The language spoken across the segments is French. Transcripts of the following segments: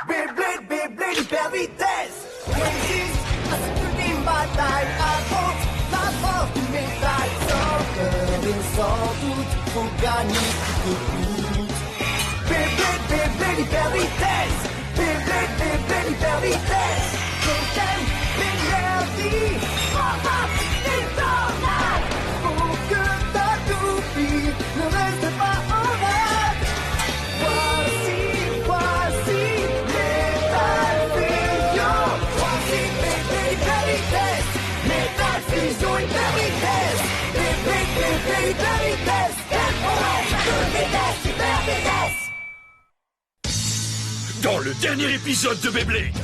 Beyblade, Beyblade, hyper vitesse. Résiste à cette ultime bataille. Affronte la force du métal. Sans peur et sans doute, faut gagner tout coûte. Beyblade, Beyblade, hyper vitesse. Beyblade, Beyblade, hyper vitesse. Système d'énergie. Faut que ta toupie ne reste pas en rade. Voici Metal Fusion. Voici Beyblade hyper vitesse. Metal Fusion hyper vitesse. Beyblade, Beyblade hyper vitesse. Hyper vitesse, hyper vitesse. Dans le dernier épisode de Beyblade,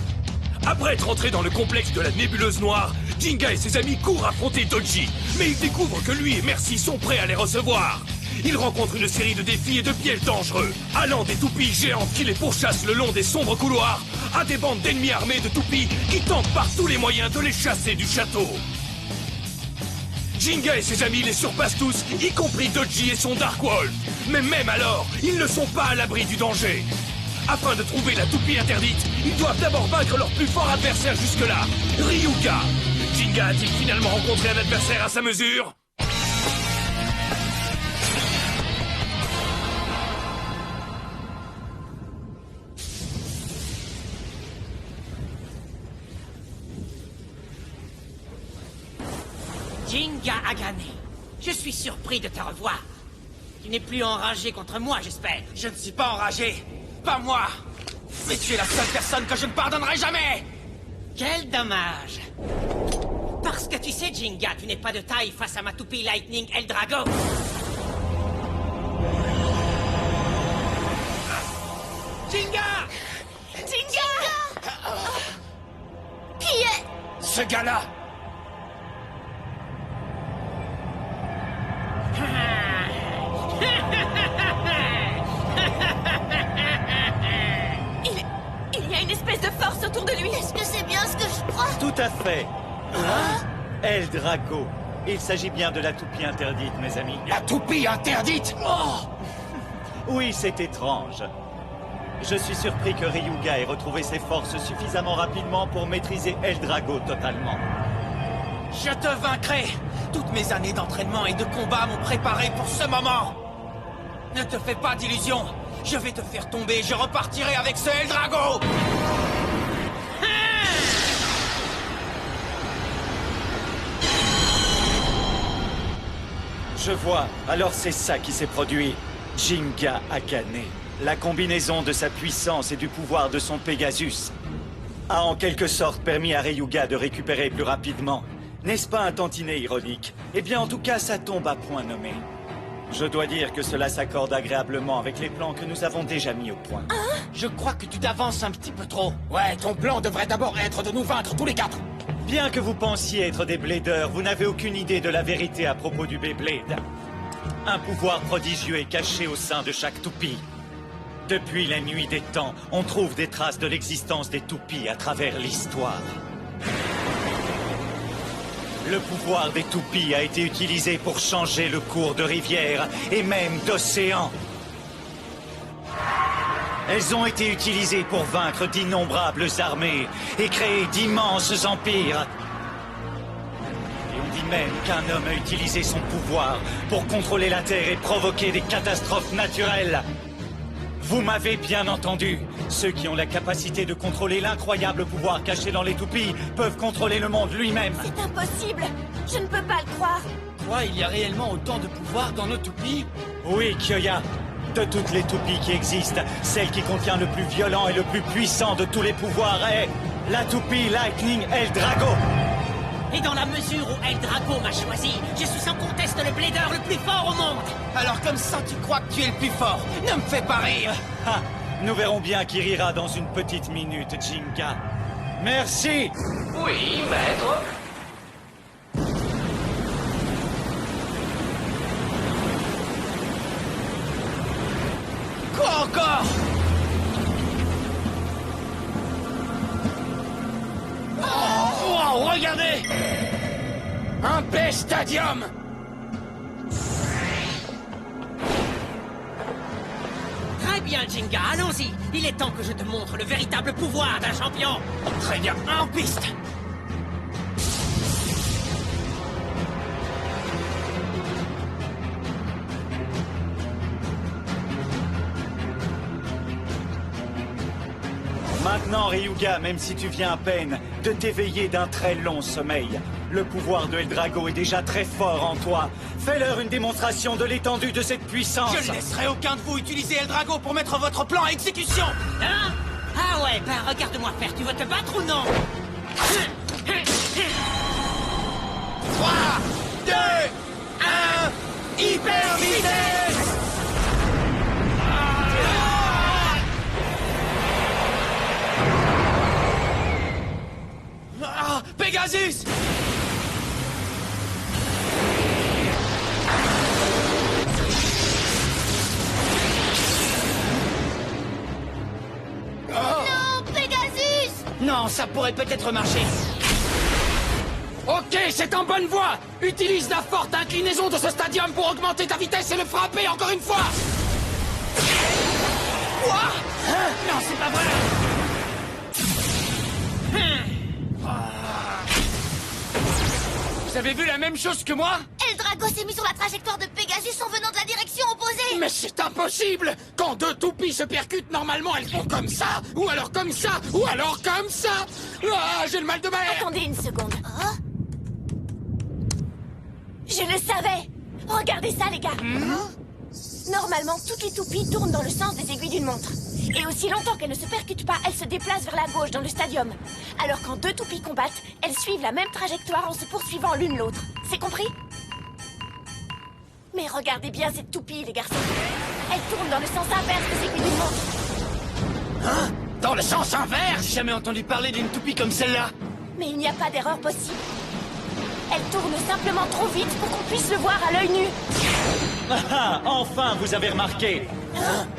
après être entré dans le complexe de la nébuleuse noire, Jinga et ses amis courent affronter Dodgy, mais ils découvrent que lui et Mercy sont prêts à les recevoir. Ils rencontrent une série de défis et de pièges dangereux, allant des toupies géantes qui les pourchassent le long des sombres couloirs, à des bandes d'ennemis armés de toupies qui tentent par tous les moyens de les chasser du château. Jinga et ses amis les surpassent tous, y compris Dodgy et son Dark Wolf. Mais même alors, ils ne sont pas à l'abri du danger. Afin de trouver la toupie interdite, ils doivent d'abord vaincre leur plus fort adversaire jusque-là, Ryuga. Jinga a-t-il finalement rencontré un adversaire à sa mesure? Jinga a gagné. Je suis surpris de te revoir. Tu n'es plus enragé contre moi, j'espère. Je ne suis pas enragé. Pas moi. Mais tu es la seule personne que je ne pardonnerai jamais. Quel dommage. Parce que tu sais, Jinga, tu n'es pas de taille face à ma toupie Lightning Eldrago. Jinga! Jinga! Qui est... Ce gars-là! Il y a une espèce de force autour de lui. Est-ce que c'est bien ce que je crois? Tout à fait. Eldrago. Il s'agit bien de la toupie interdite, mes amis. La toupie interdite! Oh! Oui, c'est étrange. Je suis surpris que Ryuga ait retrouvé ses forces suffisamment rapidement pour maîtriser Eldrago totalement. Je te vaincrai! Toutes mes années d'entraînement et de combat m'ont préparé pour ce moment! Ne te fais pas d'illusions! Je vais te faire tomber, je repartirai avec ce Eldrago! Je vois, alors c'est ça qui s'est produit. Jinga a gagné. La combinaison de sa puissance et du pouvoir de son Pegasus a en quelque sorte permis à Ryuga de récupérer plus rapidement. N'est-ce pas un tantinet ironique? Eh bien, en tout cas, ça tombe à point nommé. Je dois dire que cela s'accorde agréablement avec les plans que nous avons déjà mis au point. Je crois que tu t'avances un petit peu trop. Ouais, ton plan devrait d'abord être de nous vaincre tous les quatre. Bien que vous pensiez être des Bladers, vous n'avez aucune idée de la vérité à propos du Beyblade. Un pouvoir prodigieux est caché au sein de chaque toupie. Depuis la nuit des temps, on trouve des traces de l'existence des toupies à travers l'histoire. Le pouvoir des toupies a été utilisé pour changer le cours de rivières et même d'océans. Elles ont été utilisées pour vaincre d'innombrables armées et créer d'immenses empires. Et on dit même qu'un homme a utilisé son pouvoir pour contrôler la Terre et provoquer des catastrophes naturelles. Vous m'avez bien entendu. Ceux qui ont la capacité de contrôler l'incroyable pouvoir caché dans les toupies peuvent contrôler le monde lui-même. C'est impossible. Je ne peux pas le croire. Quoi, il y a réellement autant de pouvoir dans nos toupies? Oui, Kyoya. De toutes les toupies qui existent, celle qui contient le plus violent et le plus puissant de tous les pouvoirs est la toupie Lightning Eldrago. Et dans la mesure où Eldrago m'a choisi, je suis sans conteste le blader le plus fort au monde. Alors comme ça, tu crois que tu es le plus fort? Ne me fais pas rire. Ha! Nous verrons bien qui rira dans une petite minute, Jinga. Merci. Oui, maître. Quoi encore? Oh, regardez! Un P-Stadium! Très bien, bien, Jinga, allons-y. Il est temps que je te montre le véritable pouvoir d'un champion. Très bien, en piste. Maintenant, Ryuga, même si tu viens à peine de t'éveiller d'un très long sommeil, le pouvoir de Eldrago est déjà très fort en toi. Fais-leur une démonstration de l'étendue de cette puissance. Je ne laisserai aucun de vous utiliser Eldrago pour mettre votre plan à exécution. Hein? Ah ouais, bah regarde-moi faire, tu veux te battre ou non? 3, 2, 1, hyper vitesse! Ah, Pegasus! Non, Pegasus! Non, ça pourrait peut-être marcher. Ok, c'est en bonne voie. Utilise la forte inclinaison de ce stadium pour augmenter ta vitesse et le frapper encore une fois. Quoi? Hein? Non, c'est pas vrai! Vous avez vu la même chose que moi? Eldrago s'est mis sur la trajectoire de Pegasus en venant de la direction opposée! Mais c'est impossible! Quand deux toupies se percutent, normalement elles font comme ça, ou alors comme ça, ou alors comme ça! Ah, j'ai le mal de mer! Attendez une seconde. Oh. Je le savais! Regardez ça, les gars! Normalement, toutes les toupies tournent dans le sens des aiguilles d'une montre. Et aussi longtemps qu'elles ne se percutent pas, elles se déplacent vers la gauche dans le stadium. Alors quand deux toupies combattent, elles suivent la même trajectoire en se poursuivant l'une l'autre. C'est compris? Mais regardez bien cette toupie, les garçons. Elle tourne dans le sens inverse des aiguilles d'une montre. Hein? Dans le sens inverse? J'ai jamais entendu parler d'une toupie comme celle-là. Mais il n'y a pas d'erreur possible. Elle tourne simplement trop vite pour qu'on puisse le voir à l'œil nu. Ah, enfin, vous avez remarqué.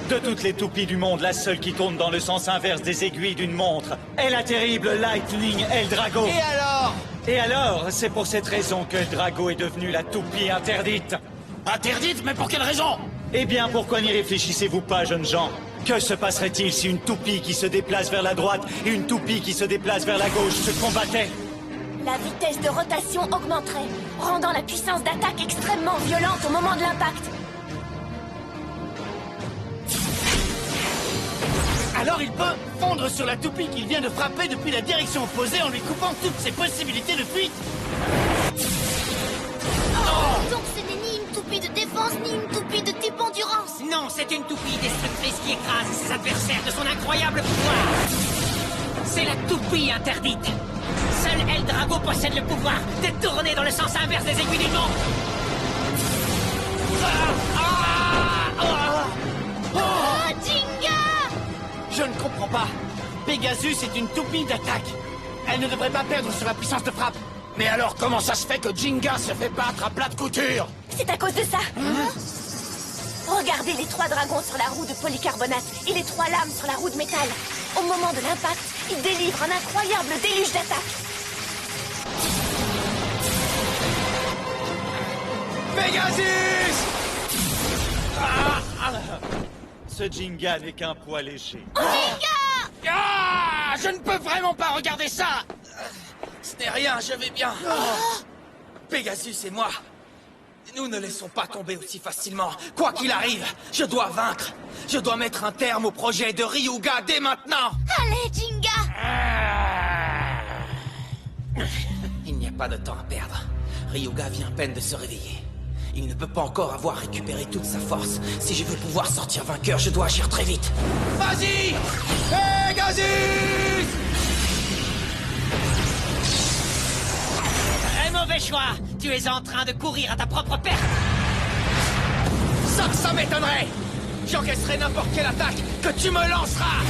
De toutes les toupies du monde, la seule qui tourne dans le sens inverse des aiguilles d'une montre est la terrible Lightning Eldrago. Et alors? Et alors, c'est pour cette raison que Eldrago est devenue la toupie interdite. Interdite? Mais pour quelle raison? Eh bien, pourquoi n'y réfléchissez-vous pas, jeunes gens? Que se passerait-il si une toupie qui se déplace vers la droite et une toupie qui se déplace vers la gauche se combattaient? La vitesse de rotation augmenterait, rendant la puissance d'attaque extrêmement violente au moment de l'impact. Alors il peut fondre sur la toupie qu'il vient de frapper depuis la direction opposée en lui coupant toutes ses possibilités de fuite. Donc ce n'est ni une toupie de défense, ni une toupie de type endurance. Non, c'est une toupie destructrice qui écrase ses adversaires de son incroyable pouvoir. C'est la toupie interdite. Seul Eldrago possède le pouvoir de tourner dans le sens inverse des aiguilles d'une montre. Oh, Jinga! Je ne comprends pas. Pegasus est une toupie d'attaque. Elle ne devrait pas perdre sur la puissance de frappe. Mais alors comment ça se fait que Jinga se fait battre à plat de couture? C'est à cause de ça. Regardez les 3 dragons sur la roue de polycarbonate et les 3 lames sur la roue de métal. Au moment de l'impact, ils délivrent un incroyable déluge d'attaque. Pegasus! Ce Jinga n'est qu'un poids léger. Ah, je ne peux vraiment pas regarder ça! Ce n'est rien, je vais bien. Pegasus et moi, nous ne laissons pas tomber aussi facilement. Quoi qu'il arrive, je dois vaincre. Je dois mettre un terme au projet de Ryuga dès maintenant. Allez, Jinga! Il n'y a pas de temps à perdre. Ryuga vient à peine de se réveiller. Il ne peut pas encore avoir récupéré toute sa force. Si je veux pouvoir sortir vainqueur, je dois agir très vite. Vas-y! Pegasus! Un mauvais choix. Tu es en train de courir à ta propre perte. Ça m'étonnerait! J'encaisserai n'importe quelle attaque que tu me lanceras!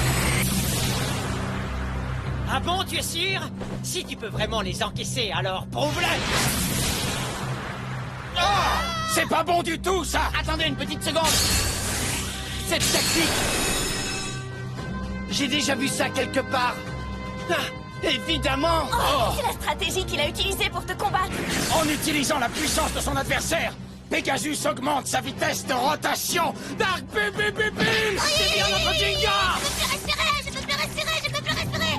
Ah bon, tu es sûr? Si tu peux vraiment les encaisser, alors prouve-le. C'est pas bon du tout, ça! Attendez une petite seconde! Cette tactique... J'ai déjà vu ça quelque part. Ah, évidemment! C'est la stratégie qu'il a utilisée pour te combattre. En utilisant la puissance de son adversaire, Pegasus augmente sa vitesse de rotation. Dark Bim Bim Bim Bim. C'est bien notre Jinga. Je peux plus respirer, je peux plus respirer, je peux plus respirer.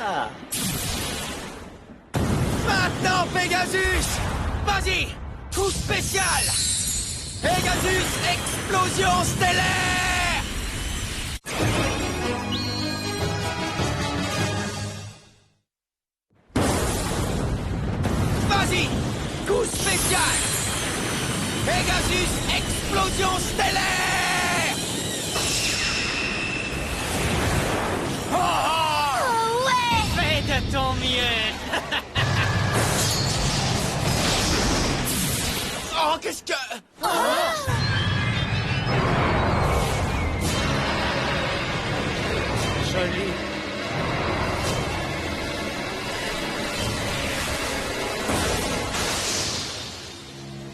Ah, Maintenant, Pegasus! Vas-y! Coup spécial! Pegasus, explosion stellaire! Vas-y! Coup spécial! Pegasus, explosion stellaire! Oh ouais! Fais de ton mieux. Oh, qu'est-ce que... joli.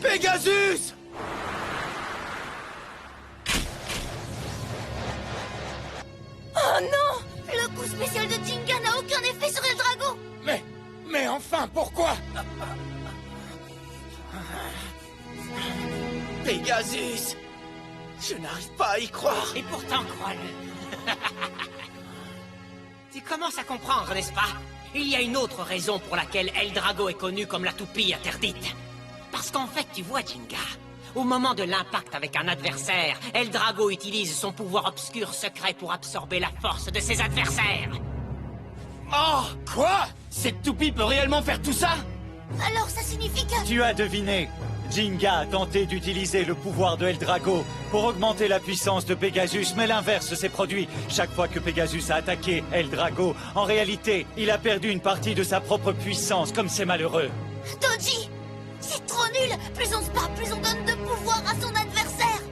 Pegasus! Oh non! Le coup spécial de Jinga n'a aucun effet sur Eldrago! Mais enfin, pourquoi? Pegasus! Je n'arrive pas à y croire. Et pourtant, crois-le. Tu commences à comprendre, n'est-ce pas? Il y a une autre raison pour laquelle Eldrago est connu comme la toupie interdite. Parce qu'en fait, tu vois, Jinga, au moment de l'impact avec un adversaire, Eldrago utilise son pouvoir obscur secret pour absorber la force de ses adversaires. Oh! Quoi? Cette toupie peut réellement faire tout ça? Alors ça signifie que... Tu as deviné. Jinga a tenté d'utiliser le pouvoir de Eldrago pour augmenter la puissance de Pegasus, mais l'inverse s'est produit. Chaque fois que Pegasus a attaqué Eldrago, en réalité, il a perdu une partie de sa propre puissance, comme c'est malheureux. Doji! C'est trop nul! Plus on se bat, plus on donne de pouvoir à son adversaire!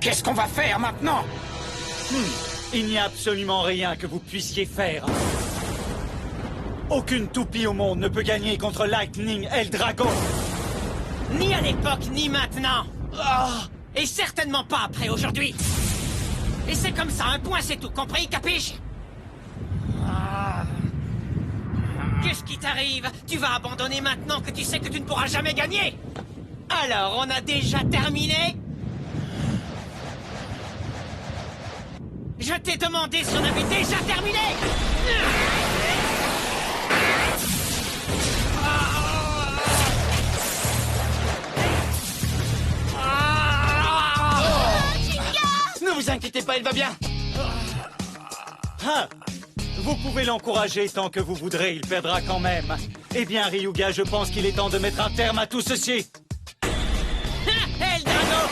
Qu'est-ce qu'on va faire maintenant? Il n'y a absolument rien que vous puissiez faire. Aucune toupie au monde ne peut gagner contre Lightning Eldrago. Ni à l'époque, ni maintenant. Et certainement pas après aujourd'hui. Et c'est comme ça, un point c'est tout, compris, capiche? Qu'est-ce qui t'arrive? Tu vas abandonner maintenant que tu sais que tu ne pourras jamais gagner? Alors, on a déjà terminé? Je t'ai demandé si on avait déjà terminé! Ne vous inquiétez pas, il va bien. Ah, vous pouvez l'encourager tant que vous voudrez, il perdra quand même. Eh bien, Ryuga, je pense qu'il est temps de mettre un terme à tout ceci. Eldrago!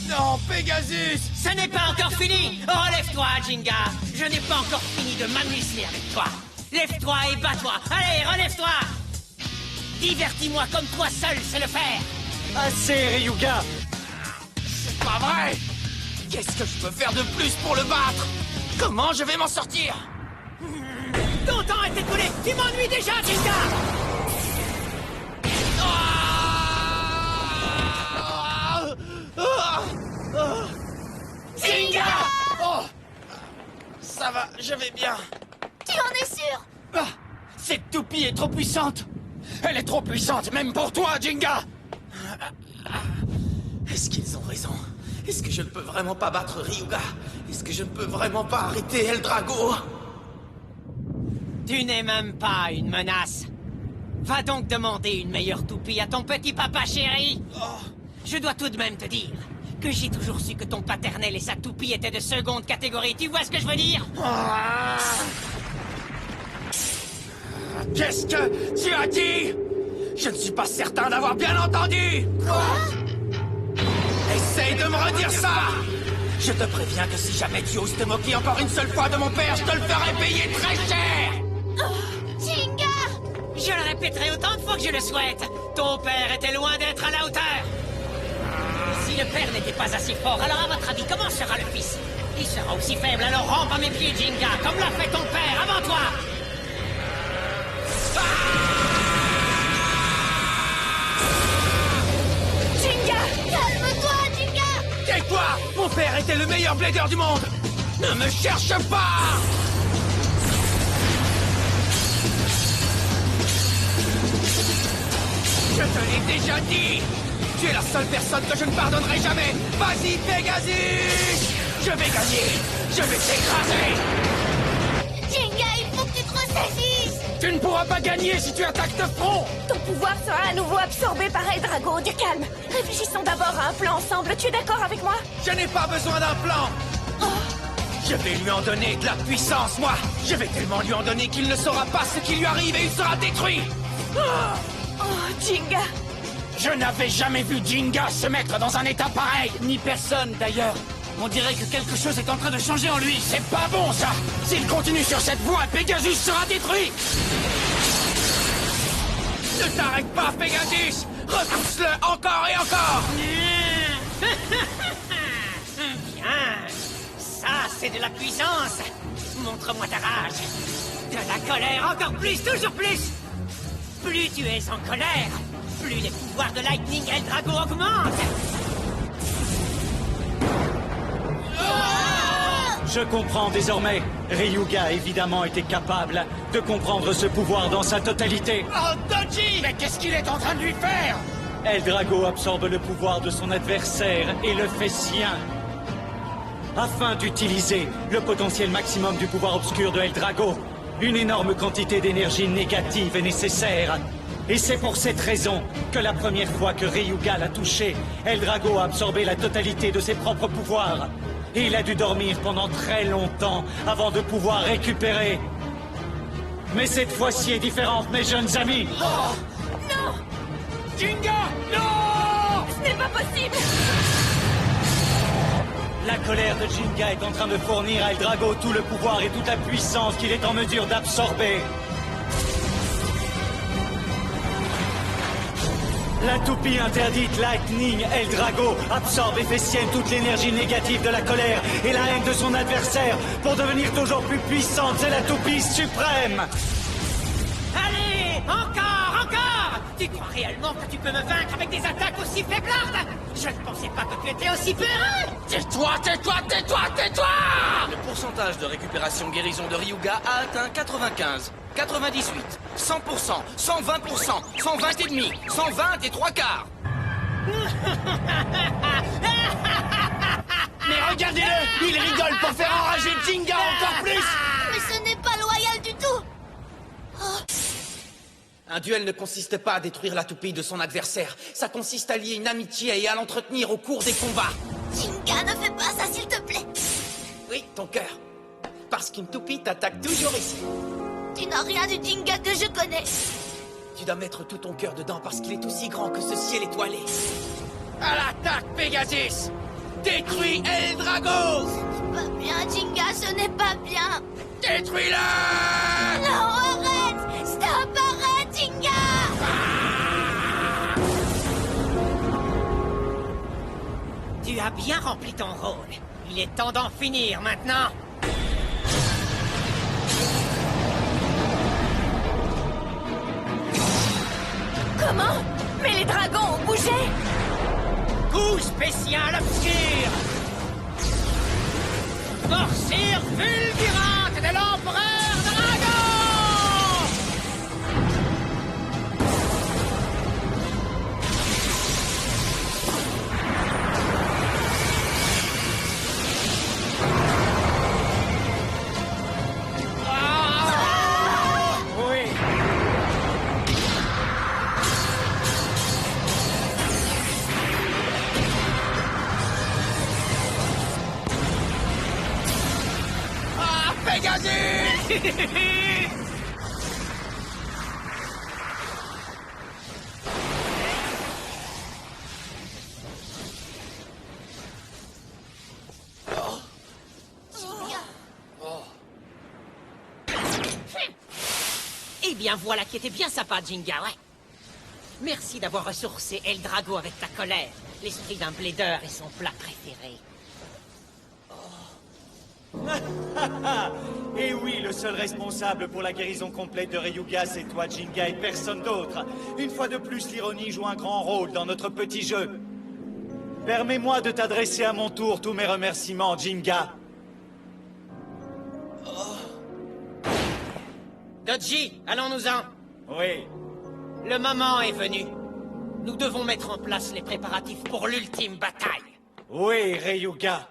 Non, Pegasus! Ce n'est pas encore fini! Relève-toi, Jinga! Je n'ai pas encore fini de m'amuser avec toi! Lève-toi et bats-toi! Allez, relève-toi! Divertis-moi comme toi seul sais le faire! Assez, Ryuga. C'est pas vrai! Qu'est-ce que je peux faire de plus pour le battre? Comment je vais m'en sortir? Ton temps est écoulé! Tu m'ennuies déjà, Jinga! Jinga! Oh! Ça va, je vais bien. Tu en es sûr? Ah, cette toupie est trop puissante! Elle est trop puissante, même pour toi, Jinga! Est-ce qu'ils ont raison? Est-ce que je ne peux vraiment pas battre Ryuga? Est-ce que je ne peux vraiment pas arrêter Eldrago? Tu n'es même pas une menace. Va donc demander une meilleure toupie à ton petit papa chéri. Je dois tout de même te dire que j'ai toujours su que ton paternel et sa toupie étaient de seconde catégorie. Tu vois ce que je veux dire? Qu'est-ce que tu as dit? Je ne suis pas certain d'avoir bien entendu! Quoi? Essaye de me redire ça! Je te préviens que si jamais tu oses te moquer encore une seule fois de mon père, je te le ferai payer très cher! Jinga! Je le répéterai autant de fois que je le souhaite. Ton père était loin d'être à la hauteur. Si le père n'était pas assez fort, alors à votre avis, comment sera le fils? Il sera aussi faible, alors rampe à mes pieds, Jinga, comme l'a fait ton père avant toi. Jinga! Calme-toi, Jinga! Tais-toi! Mon père était le meilleur blader du monde! Ne me cherche pas! Je te l'ai déjà dit! Tu es la seule personne que je ne pardonnerai jamais! Vas-y, Pegasus! Je vais gagner! Je vais t'écraser! Jinga, il faut que tu te ressaisisses! Tu ne pourras pas gagner si tu attaques de front! Ton pouvoir sera à nouveau absorbé par Eldrago. Du calme. Réfléchissons d'abord à un plan ensemble. Tu es d'accord avec moi? Je n'ai pas besoin d'un plan! Je vais lui en donner de la puissance, moi! Je vais tellement lui en donner qu'il ne saura pas ce qui lui arrive et il sera détruit! Oh, Jinga! Je n'avais jamais vu Jinga se mettre dans un état pareil! Ni personne, d'ailleurs. On dirait que quelque chose est en train de changer en lui. C'est pas bon, ça! S'il continue sur cette voie, Pegasus sera détruit! Ne t'arrête pas, Pegasus! Repousse-le encore et encore! Bien. Ça, c'est de la puissance. Montre-moi ta rage. De la colère, encore plus, toujours plus. Plus tu es en colère, plus les pouvoirs de Lightning Eldrago augmentent. Je comprends désormais. Ryuga, évidemment, était capable de comprendre ce pouvoir dans sa totalité. Oh, Dodgy! Mais qu'est-ce qu'il est en train de lui faire? Eldrago absorbe le pouvoir de son adversaire et le fait sien. Afin d'utiliser le potentiel maximum du pouvoir obscur de Eldrago, une énorme quantité d'énergie négative est nécessaire. Et c'est pour cette raison que la première fois que Ryuga l'a touché, Eldrago a absorbé la totalité de ses propres pouvoirs. Et il a dû dormir pendant très longtemps avant de pouvoir récupérer. Mais cette fois-ci est différente, mes jeunes amis. Non! Jinga! Non! Ce n'est pas possible! La colère de Jinga est en train de fournir à Eldrago tout le pouvoir et toute la puissance qu'il est en mesure d'absorber. La toupie interdite Lightning Eldrago absorbe et fait sienne toute l'énergie négative de la colère et la haine de son adversaire pour devenir toujours plus puissante. C'est la toupie suprême. Allez, encore, encore. Tu crois réellement que tu peux me vaincre avec des attaques aussi faiblardes? Je ne pensais pas que tu étais aussi peureux. Tais-toi, tais-toi, tais-toi, tais-toi! Le pourcentage de récupération guérison de Ryuga a atteint 95, 98, 100%, 120%, 120 et demi, 120 et 3/4. Mais regardez-le! Il rigole pour faire enrager Jinga encore plus! Mais ce n'est pas loyal du tout! Un duel ne consiste pas à détruire la toupie de son adversaire. Ça consiste à lier une amitié et à l'entretenir au cours des combats. Jinga, ne fais pas ça, s'il te plaît! Oui, ton cœur. Parce qu'une toupie t'attaque toujours ici. Tu n'as rien du Jinga que je connais! Tu dois mettre tout ton cœur dedans parce qu'il est aussi grand que ce ciel étoilé. À l'attaque, Pegasus! Détruis Eldrago! Pas bien, Jinga, ce n'est pas bien! Détruis-le! Non, arrête! Stop, arrête, Jinga! Tu as bien rempli ton rôle. Il est temps d'en finir maintenant. Comment? Mais les dragons ont bougé! Coup spécial obscur. Morsure fulgurante de l'empereur dragon. Oui. Ah, Pegasus! Eh bien, voilà qui était bien sympa, Jinga, ouais. Merci d'avoir ressourcé Eldrago avec ta colère. L'esprit d'un blader est son plat préféré. Et oui, le seul responsable pour la guérison complète de Ryuga, c'est toi, Jinga, et personne d'autre. Une fois de plus, l'ironie joue un grand rôle dans notre petit jeu. Permets-moi de t'adresser à mon tour tous mes remerciements, Jinga. Dodgy, allons-nous-en. Oui. Le moment est venu. Nous devons mettre en place les préparatifs pour l'ultime bataille. Oui, Ryuga.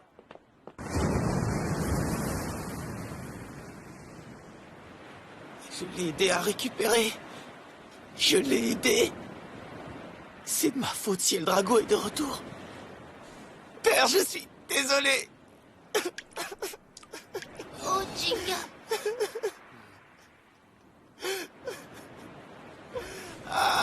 Je l'ai aidé à récupérer. Je l'ai aidé. C'est de ma faute si El Drago est de retour. Père, je suis désolé. Oh, Jinga. Ah.